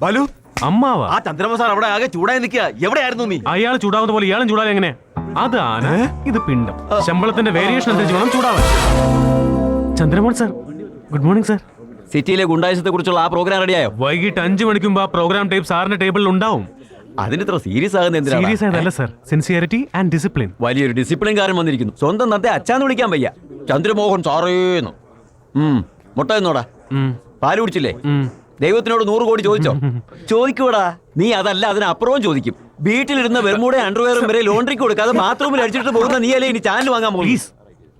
ബാലു, അമ്മാവാ. ആ ചന്ദ്രമ സാർ അവിടെ ആകെ ചൂടായി നിൽക്കുക. എവിടെയായിരുന്നു നീ? അയാൾ ചൂടാവുന്ന പോലെ ഇയാളും ചൂടാൻ എങ്ങനെ? അത് ആന, ഇത് പിണ്ടം. ശമ്പളത്തിന്റെ വേരിയേഷൻ അനുസരിച്ച് വേണം ചൂടാവാൻ. Chandramohan sir, good morning sir. സിറ്റിയിലെ ഗുണ്ടായുസത്തെ കുറിച്ചുള്ള ആ പ്രോഗ്രാം റെഡിയായോ? വൈകിട്ട് 5 മണിക്ക് മുമ്പ് ആ പ്രോഗ്രാം ടേപ്പ് സാറിന്റെ ടേബിളിൽ ഉണ്ടാവും. അതിന് ഇത്ര സീരിയസ് ആകുന്ന എന്തിനാണ്? സീരിയസ് ആയതല്ല സാർ, സിൻസിയറിറ്റി ആൻഡ് ഡിസിപ്ലിൻ. വലിയൊരു ഡിസിപ്ലിൻകാരൻ വന്നിരിക്കുന്നു. സ്വന്തം നത്തെ അച്ഛാന്ന് വിളിക്കാൻ വയ്യ. ചന്ദ്രമോഹൻ സാറേന്ന്. മുട്ട എന്നോടാ. പാല് കുടിച്ചില്ലേ? ദൈവത്തിനോട് 100 കോടി ചോദിച്ചോ? ചോദിക്കൂടാ. നീ അതല്ല, അതിനപ്പുറവും ചോദിക്കും. വീട്ടിലിരുന്ന വെറുമൂടെ അണ്ടർവെയറും വരെ ലോണ്ടറിക്ക് കൊടുക്കാതെ ബാത്റൂമിൽ അടിച്ചിട്ട് പോകുന്ന നീ അല്ലേ ഇനി ചാനൽ വാങ്ങാൻ പോകും?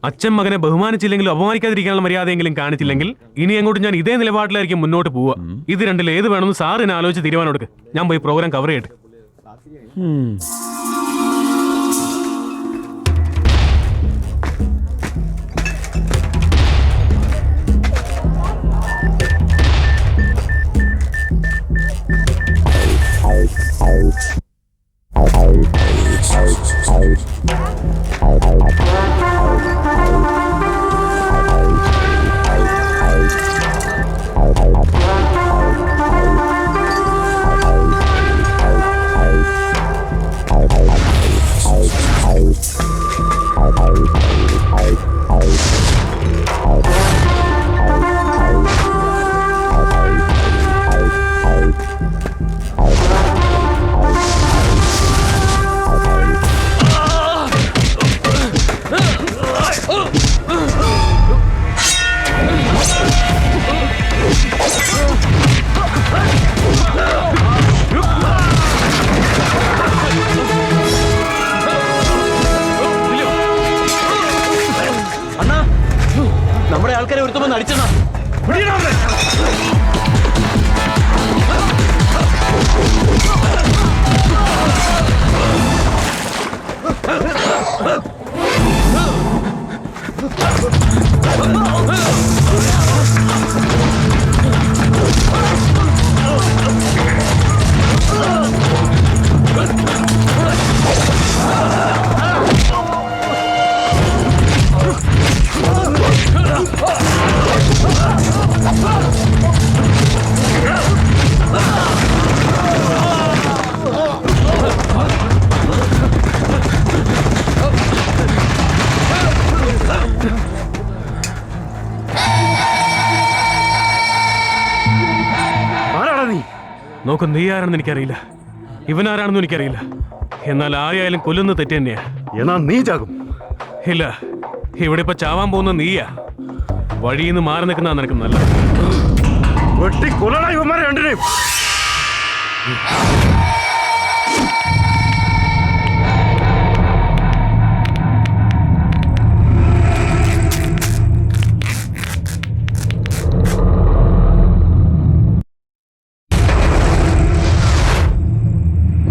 അച്ഛൻ മകനെ ബഹുമാനിച്ചില്ലെങ്കിലും അപമാനിക്കാതിരിക്കാനുള്ള മര്യാദയെങ്കിലും കാണിച്ചില്ലെങ്കിൽ ഇനി അങ്ങോട്ട് ഞാൻ ഇതേ നിലപാടിലായിരിക്കും മുന്നോട്ട് പോവുക. ഇത് രണ്ടിൽ ഏത് വേണമെന്ന് സാറിനെ ആലോചിച്ച് തീരുമാനം എടുക്കുക. ഞാൻ പോയി പ്രോഗ്രാം കവർ ചെയ്യട്ടെ. നമ്മുടെ ആൾക്കാരെ ഒരുത്തുമെന്ന് അടിച്ചെന്നാ. നോക്ക്, നീ ആരാണെന്ന് എനിക്കറിയില്ല, ഇവനാരാണെന്നും എനിക്കറിയില്ല. എന്നാൽ ആരെയായാലും കൊല്ലുന്ന തെറ്റ് തന്നെയാ. എന്നാ നീ ചാകും. ഇല്ല, ഇവിടെ ഇപ്പൊ ചാവാൻ പോകുന്ന നീയാ. വഴിയിൽ നിന്ന് മാറി നിൽക്കുന്ന നിനക്ക് നല്ല വെട്ടിക്കൊല്ലണ ഇവന്മാരെ രണ്ടിനെയും.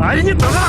അരിഞ്ഞു തൊടാ.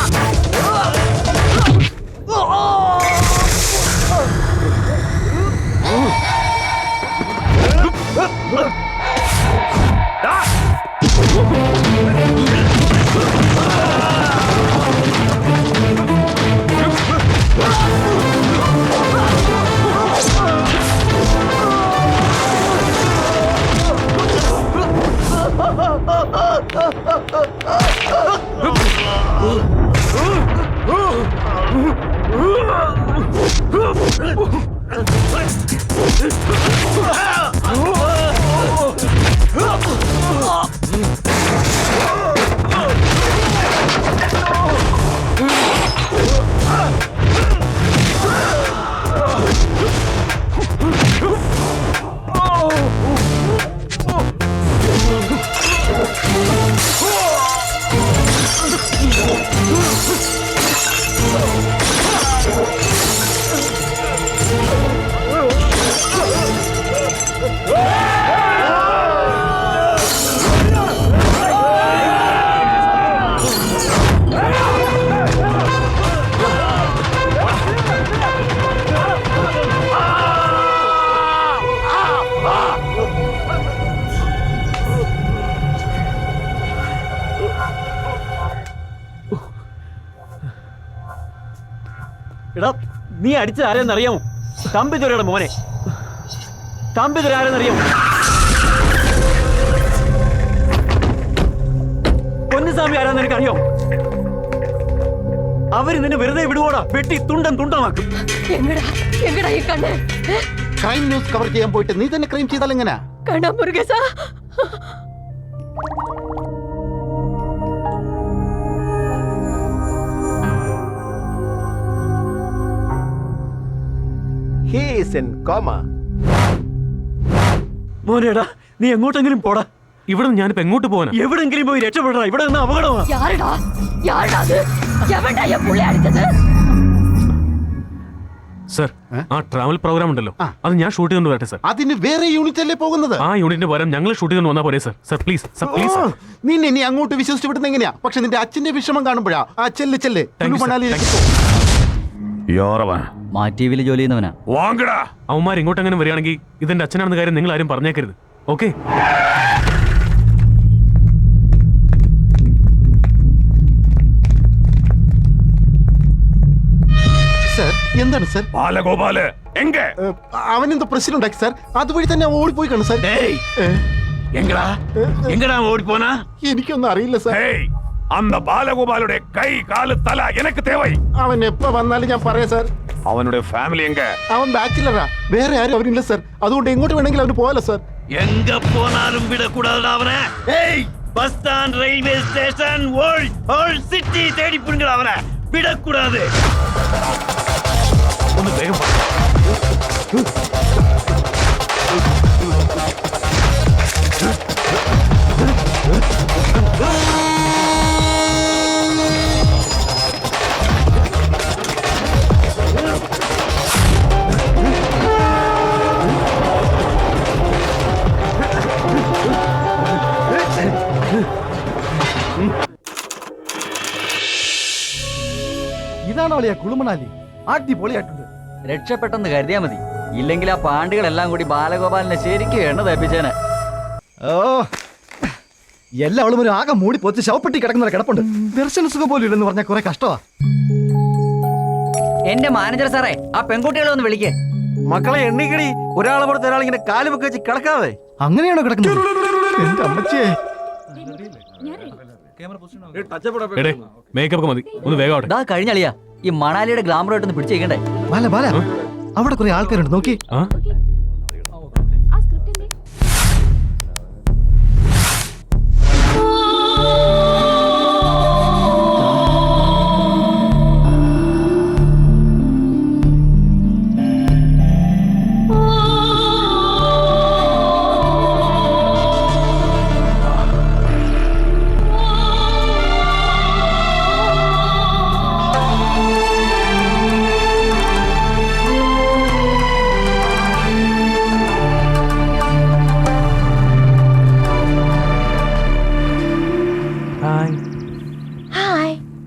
എടാ, നീ അടിച്ചത് ആരെന്നറിയാമോ? തമ്പിതുരയുടെ മോനെ. തമ്പിതുര ആരെന്നറിയാമോ? കൃഷ്ണസ്വാമി ആരാന്ന് നിനക്കറിയോ? അവര് നിന്നെ വെറുതെ വിടുവോടാ, വെട്ടി തുണ്ടം തുണ്ടമാക്കും. എങ്ങടാ ഈ കണ്ണ്? ക്രൈം ന്യൂസ് കവർ ചെയ്യാൻ പോയിട്ട് നീ തന്നെ ക്രൈം ചെയ്താൽ എങ്ങനാ? കണ്ണാ മുരുകേശ. He is in coma. മോനേടാ, നീ എങ്ങോട്ടെങ്കിലും പോടാ. ഇവിടെ ഞാനിപ്പോ എങ്ങോട്ട് പോകാനാ? എവിടെങ്കിലും പോയി രക്ഷപ്പെടാ, ഇവിടെ നിന്ന് അപകടമാ. யாருடா அது? எவன்டா என் புள்ளை அடிச்சது? സർ, ആ ട്രാവൽ പ്രോഗ്രാം ഉണ്ടല്ലോ, അത് ഞാൻ ഷൂട്ട് ചെയ്തുകൊണ്ട് വരട്ടെ സർ? അതിന് വേറെ യൂണിറ്റ് അല്ലേ പോകുന്നത്? ആ യൂണിറ്റിന് പകരം ഞങ്ങൾ ഷൂട്ട് ചെയ്തുകൊണ്ട് വന്നാൽ പോരെ sir? Sir please, sir please. നിന്നെ നീ അങ്ങോട്ട് വിശ്വസിച്ച് വിടുന്ന എങ്ങനെയാ? പക്ഷെ നിന്റെ അച്ഛന്റെ വിഷമം കാണുമ്പോഴാ. ആ ചെല്ല് ചെല്ല്, മാറ്റിവില് ജോലി ചെയ്യുന്നവനാ. അവന്മാർ ഇങ്ങോട്ട് അങ്ങനെ വരികയാണെങ്കിൽ ഇതെന്റെ അച്ഛനാണെന്ന കാര്യം നിങ്ങൾ ആരും പറഞ്ഞേക്കരുത്, ഓക്കെ? സാർ, എന്താണ് സാർ? ബാലഗോപാല് എങ്ക അവനെന്തോ പ്രശ്നം ഉണ്ടാക്കി സാർ. അതുവഴി തന്നെ ഓടിപ്പോയി കാണും സാർ. എങ്ങടാ ഓടിപ്പോനാ? എനിക്കൊന്നും അറിയില്ല സാർ. അന്ന ബാലഗോപാലുടെ കൈ കാല് തല എനക്ക് തേവൈ. അവൻ എപ്പോ വന്നാലും ഞാൻ പറയാം സാർ. അവനുടെ ഫാമിലി എങ്ക? അവൻ ബാച്ചിലറാ, വേറെ ആരും അവനില്ല സാർ. അതുകൊണ്ട് എങ്ങോട്ട് വേണമെങ്കിലും അവന് പോകാലോ സാർ. എങ്ക പോനാലും വിടക്കൂടാതെ അവനെ. Bus stand, railway station, whole city തേടി പിടിക്കട അവനെ, വിടക്കൂടാതെ. ഒന്ന് വേഗം വാ. ഇതാണോ അളിയാ കുളുമണാലി? അടിപൊളിയായിട്ടുണ്ട്. രക്ഷപ്പെട്ടെന്ന് കരുതിയാ മതി, ഇല്ലെങ്കിൽ ആ പാണ്ടികളെല്ലാം കൂടി ബാലഗോപാലിനെ ശരിക്കും എണ്ണ തേപ്പിച്ചേനെ. ഓ, എല്ലാവളും ഒരു ആകെ മൂടി പൊത്തി ശവപ്പെട്ടി കിടക്കുന്ന കിടപ്പുണ്ട്. ദർശന സുഖം പോലും ഇല്ലെന്ന് പറഞ്ഞാൽ കുറെ കഷ്ടമാ. എന്റെ മാനേജർ സാറേ, ആ പെൺകുട്ടികളെ ഒന്ന് വിളിക്കേ. മക്കളെ എണ്ണിക്കടി, ഒരാളെ പുറത്ത് ഒരാളിങ്ങനെ കാല് വെച്ച് വെച്ച് കിടക്കാതെ. അങ്ങനെയാണോ കിടക്കുന്നത്? എന്റെ അമ്മച്ചിയെ. മേക്കപ്പ് ഒക്കെ മതി, ഒന്ന് വേഗം ആവട്ടെ. ദാ കഴിഞ്ഞളിയാ, ഈ മണാലിയുടെ ഗ്ലാമറായിട്ടൊന്ന് പിടിച്ചേക്കണ്ടേ. ബാല ബാല, അവിടെ കുറെ ആൾക്കാരുണ്ട്, നോക്കി. ആ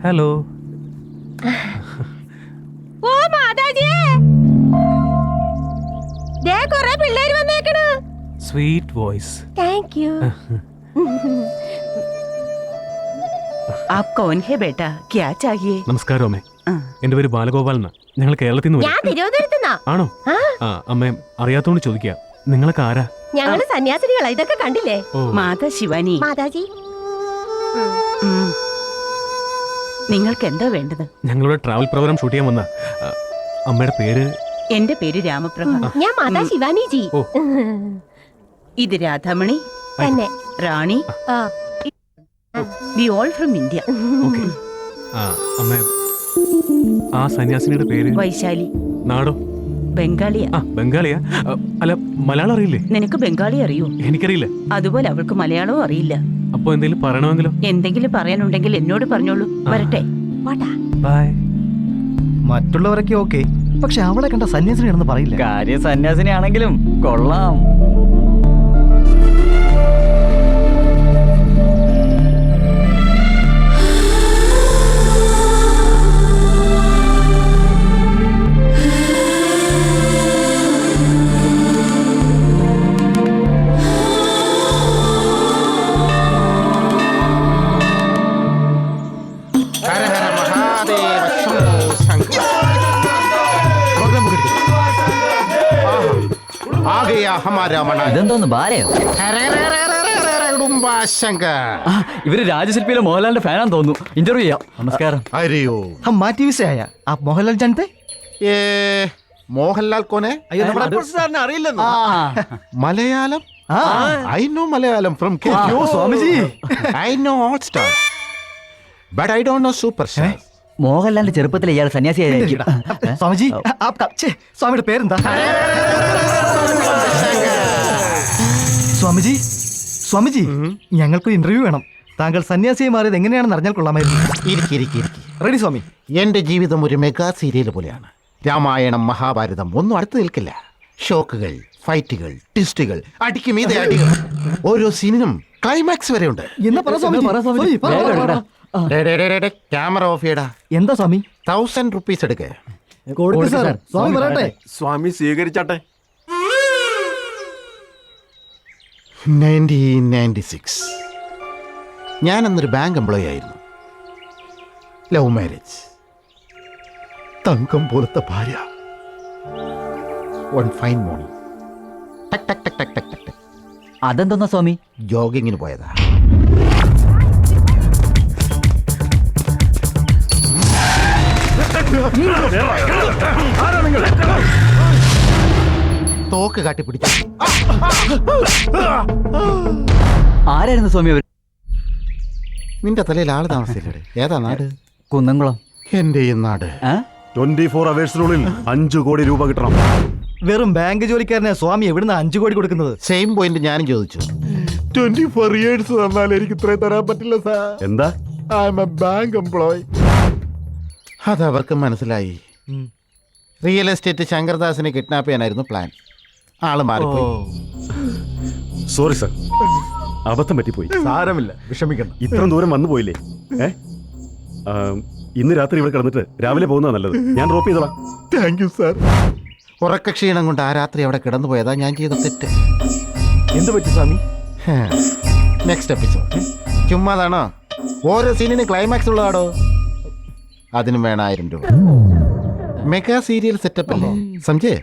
ഹലോ. ഓ മാതാജിയെ, ദേ കുറേ പിള്ളേര് വന്നേക്കണ്. Sweet voice. Thank you. आप कौन है बेटा, क्या चाहिए? നമസ്കാരം അമ്മേ, എന്റെ പേര് ബാലഗോപാൽ എന്നാ. ഞങ്ങൾ കേരളത്തിൽ നിന്ന് ഞാൻ തിരുവനന്തപുരത്തുനിന്നാ. ആണോ? ആ അമ്മേ, അറിയാത്തോണ്ട് ചോദിക്കുക, നിങ്ങളൊക്കെ ആരാ? ഞങ്ങള് സന്യാസിനികളാ, ഇതൊക്കെ കണ്ടില്ലേ? മാതാ ശിവാനി, മാതാജി, നിങ്ങൾക്ക് എന്താ വേണ്ടത്? ഞങ്ങളുടെ ട്രാവൽ പ്രോഗ്രാം ഷൂട്ട് ചെയ്യാൻ വന്ന. അമ്മയുടെ പേര്? എന്റെ പേര് രാമപ്രഭ. ഞാൻ മാതാ ശിവാനി ജി. ഓ. ഇത് രാധാമണി, തന്നെ Rani. We all from India. Okay. അമ്മ, ആ സന്യാസിനിയുടെ പേര്? വൈശാലി. നാടോ? ബംഗാളിയാ. ബംഗാളിയാ? അല്ല, മലയാളം അറിയില്ലേ? നിനക്ക് ബംഗാളി അറിയോ? എനിക്കറിയില്ല. അതുപോലെ അവൾക്ക് മലയാളവും അറിയില്ല. അപ്പൊ എന്തെങ്കിലും പറയണമെങ്കിലോ? എന്തെങ്കിലും പറയാനുണ്ടെങ്കിൽ എന്നോട് പറഞ്ഞോളൂ. വരട്ടെ. ബൈ. മറ്റുള്ളവരൊക്കെ ഓക്കെ, പക്ഷെ അവളെ കണ്ട സന്യാസിനിയാണെന്ന് പറയില്ല. കാര്യം സന്യാസിനിയാണെങ്കിലും കൊള്ളാം. ഇതെന്തോന്ന് ബാലയോ? രംഭാശങ്കർ ഇവര് രാജശില്പിയിലെ മോഹൻലാലിന്റെ ഫാനാന്ന് തോന്നുന്നു. ഇന്റർവ്യൂ ചെയ്യാം. നമസ്കാരം. അരെയോ हम माटीवी से आया आप मोहनलाल जानते ഏ മോഹൻലാൽ കോനെ अयो സാറിന് അറിയില്ലെന്നോ മലയാളം हाँ ഐ നോ മലയാളം ഫ്രം क्यों Swami ji I know all star but I don't know super star മോഹൻലാലിന്റെ ചെറുപ്പത്തിൽ ഇയാൾ സന്യാസിയായിരിക്കും. स्वामी जी आपका स्वामी പേരെന്താ സ്വാമിജി സ്വാമിജി ഞങ്ങൾക്കൊരു ഇന്റർവ്യൂ വേണം. താങ്കൾ സന്യാസിയെ മാറിയത് എങ്ങനെയാണെന്ന് അറിഞ്ഞാൽ കൊള്ളാമായിരുന്നു. ഇരിക്കി റെഡി സ്വാമി. എന്റെ ജീവിതം ഒരു മെഗാ സീരിയൽ പോലെയാണ്. രാമായണം മഹാഭാരതം ഒന്നും അടുത്ത് നിൽക്കില്ല. ഷോക്കുകൾ, ഫൈറ്റുകൾ, ട്വിസ്റ്റുകൾ, അടിക്കും മീതെ അടികൾ. ഓരോ സീനിനും ക്ലൈമാക്സ് വരെ ഉണ്ട്. എന്നാ പറ സ്വാമിജി. സ്വാമി, പറ. ക്യാമറ ഓഫ് ചെയ്യടാ. എന്താ സ്വാമി? 1000 റുപ്പീസ് എടുക്ക. കൊടുക്ക് സാർ. സ്വാമി പറയട്ടെ. സ്വാമി സ്വീകരിച്ചാട്ടെ. 1996 ഞാൻ അന്നൊരു ബാങ്ക് എംപ്ലോയി ആയിരുന്നു. Love marriage. തങ്കം പോലത്തെ ഭാര്യ. വൺ ഫൈൻ മോർണിംഗ് ടക് ടക് ടക് ടക് ടക് ടക് ടക് അതെന്തോന്നാ സ്വാമി? ജോഗിങ്ങിന് പോയതാ. തോക്ക് കാട്ടി പിടിച്ചു. ആരായിരുന്നു സ്വാമി അവർ? നിന്റെ തലയിൽ ആള് താമസിച്ചില്ലേ? ഏതാ നാട്? കുന്നംകുളം. എന്റെ ഈ നാട് 24 അവേഴ്സിനുള്ളിൽ 5 കോടി രൂപ കിട്ടണം. വെറും ബാങ്ക് ജോലിക്കാരനെ സ്വാമി എവിടുന്ന് 5 കോടി കൊടുക്കുന്നത്? സെയിം പോയിന്റ് ഞാനും ചോദിച്ചു. 24 ഇയേഴ്സ് തന്നാൽ എനിക്ക് ഇത്രയും തരാൻ പറ്റില്ല സാർ. എന്താ? I M A bank employee. അതവർക്ക് മനസ്സിലായി. റിയൽ എസ്റ്റേറ്റ് ശങ്കർദാസിനെ കിഡ്നാപ്പ് ചെയ്യാനായിരുന്നു പ്ലാൻ. ആള് മാറിപ്പോയി. സോറി സർ, അബദ്ധം പറ്റിപ്പോയി. സാരമില്ല, വിഷമിക്കണ്ട. ഇത്രയും ദൂരം വന്നു പോയില്ലേ? ഇന്ന് രാത്രി ഇവിടെ കിടന്നിട്ട് രാവിലെ പോകുന്നതാ നല്ലത്. ഞാൻ ഡ്രോപ്പ് ചെയ്തോളാം. Thank you sir. ഉറക്കക്ഷീണം കൊണ്ട് ആ രാത്രി അവിടെ കിടന്നു പോയതാ ഞാൻ ചെയ്ത തെറ്റ്. എന്ത് പറ്റി സ്വാമി? Next episode. ചുമ്മാതാണോ? ഓരോ സീനിന് ക്ലൈമാക്സ് ഉള്ളതാടോ. അതിനും വേണം 1000 രൂപ. മെഗാ സീരിയൽ സെറ്റപ്പ് അല്ലേ? സംജയ്